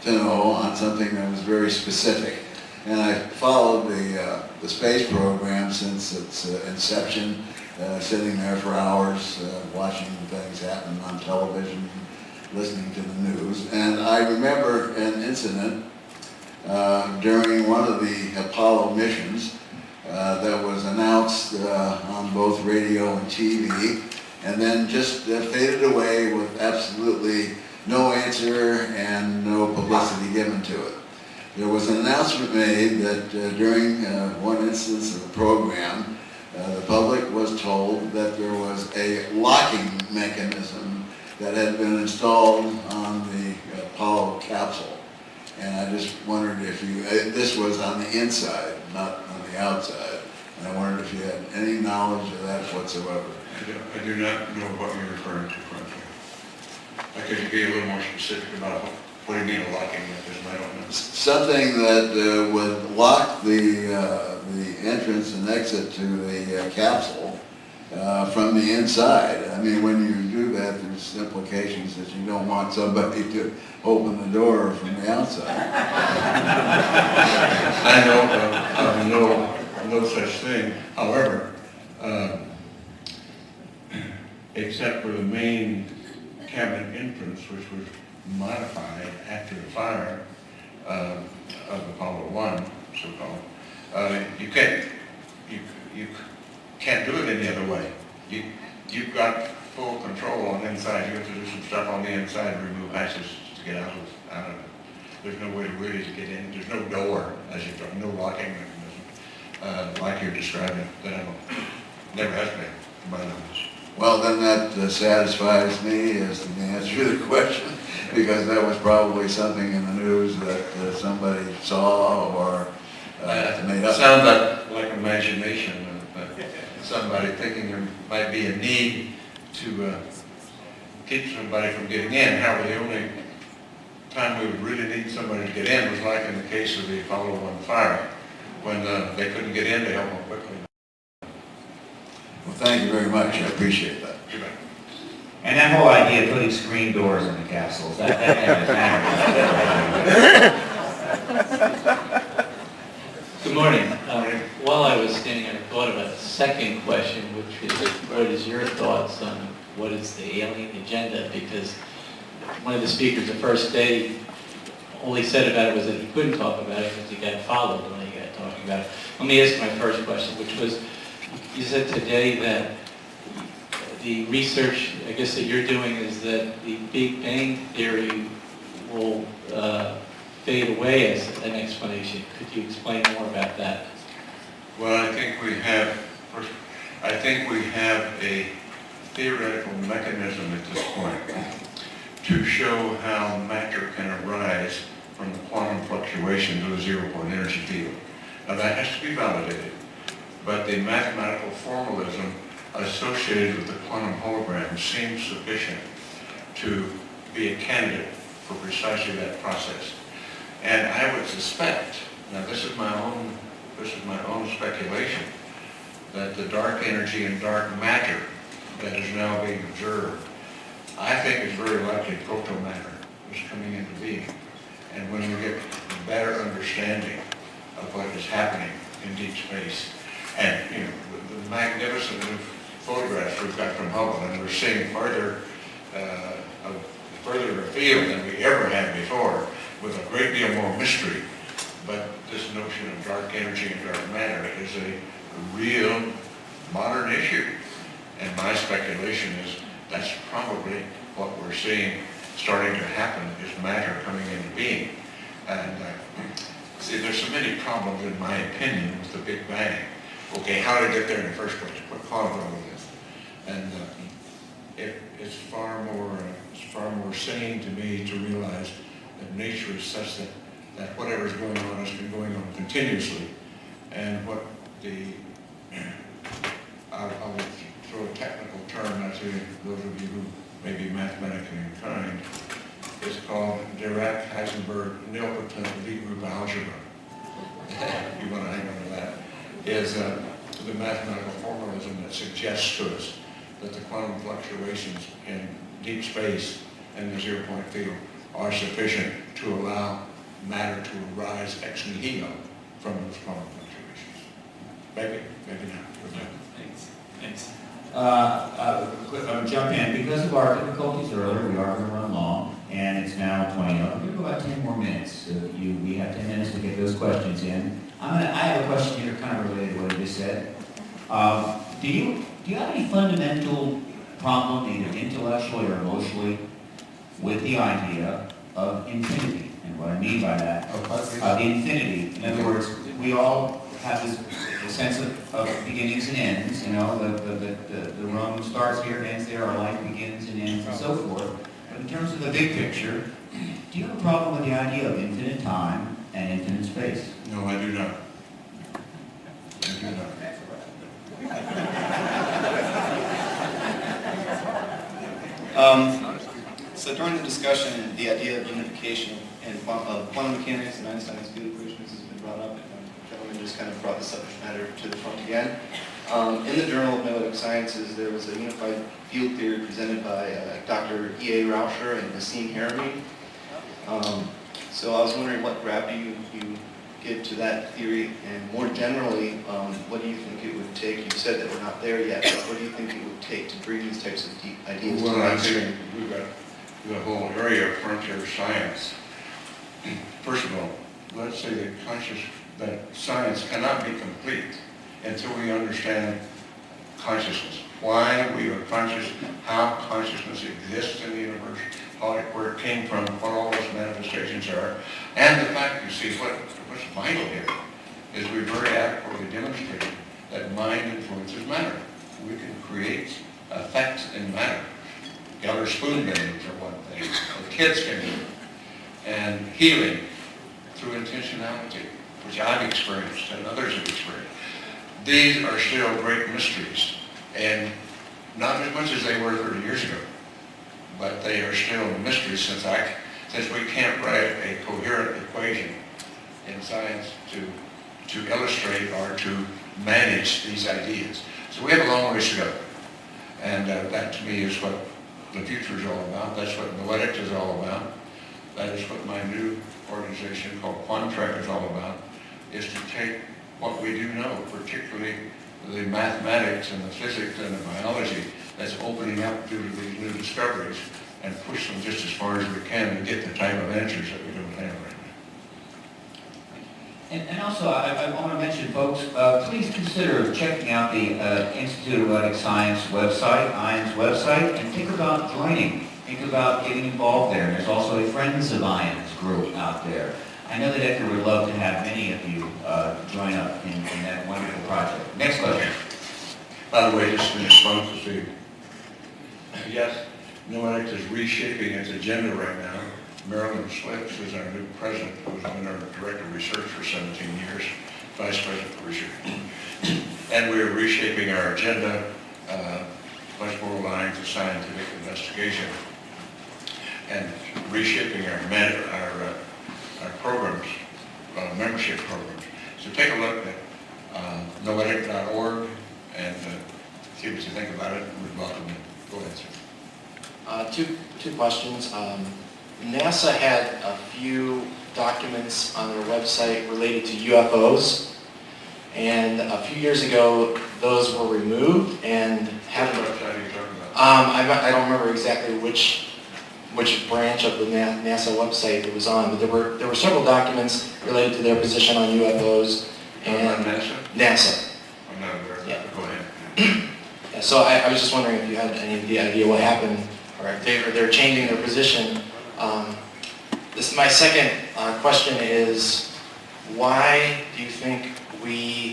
to know on something that was very specific. And I followed the space program since its inception, sitting there for hours, watching things happen on television, listening to the news. And I remember an incident during one of the Apollo missions that was announced on both radio and TV, and then just faded away with absolutely no answer and no publicity given to it. There was an announcement made that during one instance of the program, the public was told that there was a locking mechanism that had been installed on the Apollo capsule. And I just wondered if you, this was on the inside, not on the outside, and I wondered if you had any knowledge of that whatsoever. I do not know what you're referring to, frankly. Could you be a little more specific about what do you mean a locking mechanism? I don't know. Something that would lock the entrance and exit to the capsule from the inside. I mean, when you do that, there's implications that you don't want somebody to open the door from the outside. I know no such thing. However, except for the main cabin entrance, which was modified after the fire of Apollo 1, so-called, you can't do it any other way. You've got full control on the inside. You have to do some stuff on the inside, remove hatches to get out of it. There's no way really to get in. There's no door, as you're talking, no locking mechanism, like you're describing. That never has been, to my knowledge. Well, then that satisfies me as to the answer to the question, because that was probably something in the news that somebody saw or made up. Sounds like imagination. Somebody thinking there might be a need to keep somebody from getting in. However, the only time we would really need somebody to get in was like in the case of the Apollo 1 fire, when they couldn't get in to help them quickly. Well, thank you very much. I appreciate that. You bet. And that whole idea of putting screen doors in the capsules, that Good morning. While I was standing, I thought about the second question, which is, what is your thoughts on what is the alien agenda? Because one of the speakers the first day, all he said about it was that he couldn't talk about it because he got followed when he got talking about it. Let me ask my first question, which was, you said today that the research, I guess, that you're doing is that the Big Bang Theory will fade away as an explanation. Could you explain more about that? Well, I think we have a theoretical mechanism at this point to show how matter can arise from the quantum fluctuations of the zero-point energy field. Now that has to be validated, but the mathematical formalism associated with the quantum hologram seems sufficient to be a candidate for precisely that process. And I would suspect, now this is my own speculation, that the dark energy and dark matter that is now being observed, I think is very likely proto-matter is coming into being. And when we get a better understanding of what is happening in deep space, and the magnificent photographs we've got from Hubble, and we're seeing further afield than we ever had before, with a great deal more mystery. But this notion of dark energy and dark matter is a real modern issue. And my speculation is that's probably what we're seeing starting to happen, is matter coming into being. And see, there's so many problems, in my opinion, with the Big Bang. Okay, how did it get there in the first place? What caused all of this? And it's far more sane to me to realize that nature is such that whatever is going on has been going on continuously. And what I'll throw a technical term out to those of you who may be mathematically inclined. It's called Dirac-Heisenberg-Nilpotent V-group algebra. You want to hang on to that. Is the mathematical formalism that suggests to us that the quantum fluctuations in deep space and the zero-point field are sufficient to allow matter to arise ex nihilo from those quantum fluctuations. Maybe, maybe not. Thanks. Jump in. Because of our difficulties earlier, we are going to run long, and it's now 20. I'm going to go about 10 more minutes. So we have 10 minutes to get those questions in. I have a question here kind of related to what you just said. Do you have any fundamental problem, either intellectually or emotionally, with the idea of infinity? And what I mean by that, infinity. In other words, we all have this sense of beginnings and ends. You know, the room starts here, ends there, our life begins and ends, and so forth. But in terms of the big picture, do you have a problem with the idea of infinite time and infinite space? No, I do not. I do not. So during the discussion, the idea of unification and of quantum mechanics and Einstein's field equations has been brought up, and the gentleman just kind of brought the subject matter to the front again. In the Journal of Noetic Sciences, there was a unified field theory presented by Dr. E.A. Rauscher and Nassim Haramein. So I was wondering what gravity you give to that theory, and more generally, what do you think it would take? You said that we're not there yet, but what do you think it would take to bring these types of deep ideas to Well, I mainstream? think we've got the whole area of frontier science. First of all, let's say that science cannot be complete until we understand consciousness. Why we are conscious, how consciousness exists in the universe, where it came from, what all those manifestations are, and the fact, you see, what's vital here is we very adequately demonstrated that mind influences matter. We can create effects in matter. Elder spoon bendings are one thing, or kids can do, and healing through intentionality, which I've experienced and others have experienced. These are still great mysteries, and not as much as they were 30 years ago, but they are still mysteries since we can't write a coherent equation in science to illustrate or to manage these ideas. So we have a long ways to go, and that to me is what the future is all about. That's what Noetic is all about. That is what my new organization called Quantrek is all about, is to take what we do know, particularly the mathematics and the physics and the biology that's opening up due to these new discoveries, and push them just as far as we can to get the type of answers that we don't have right now. And also, I want to mention, folks, please consider checking out the Institute of Noetic Science website, ION's website, and think about joining. Think about getting involved there. There's also a Friends of ION's group out there. I know that Edgar would love to have many of you join up in that wonderful project. Next question. By the way, just in response to Steve, yes, Noetic is reshaping its agenda right now. Marilyn Slips is our new president, who's been our director of research for 17 years, vice president for research. And we are reshaping our agenda, much more aligned to scientific investigation, and reshaping our programs, membership programs. So take a look at noetic.org and see what you think about it. We'd welcome it. Go ahead, sir. Two questions. NASA had a few documents on their website related to UFOs, and a few years ago those were removed and haven't. What website are you talking about? I don't remember exactly which branch of the NASA website it was on, but there were several documents related to their position on UFOs and NASA. I'm not aware of that. Yeah. Go ahead. Yeah, so I was just wondering if you had any idea what happened, or if they're changing their position. My second question is, why do you think we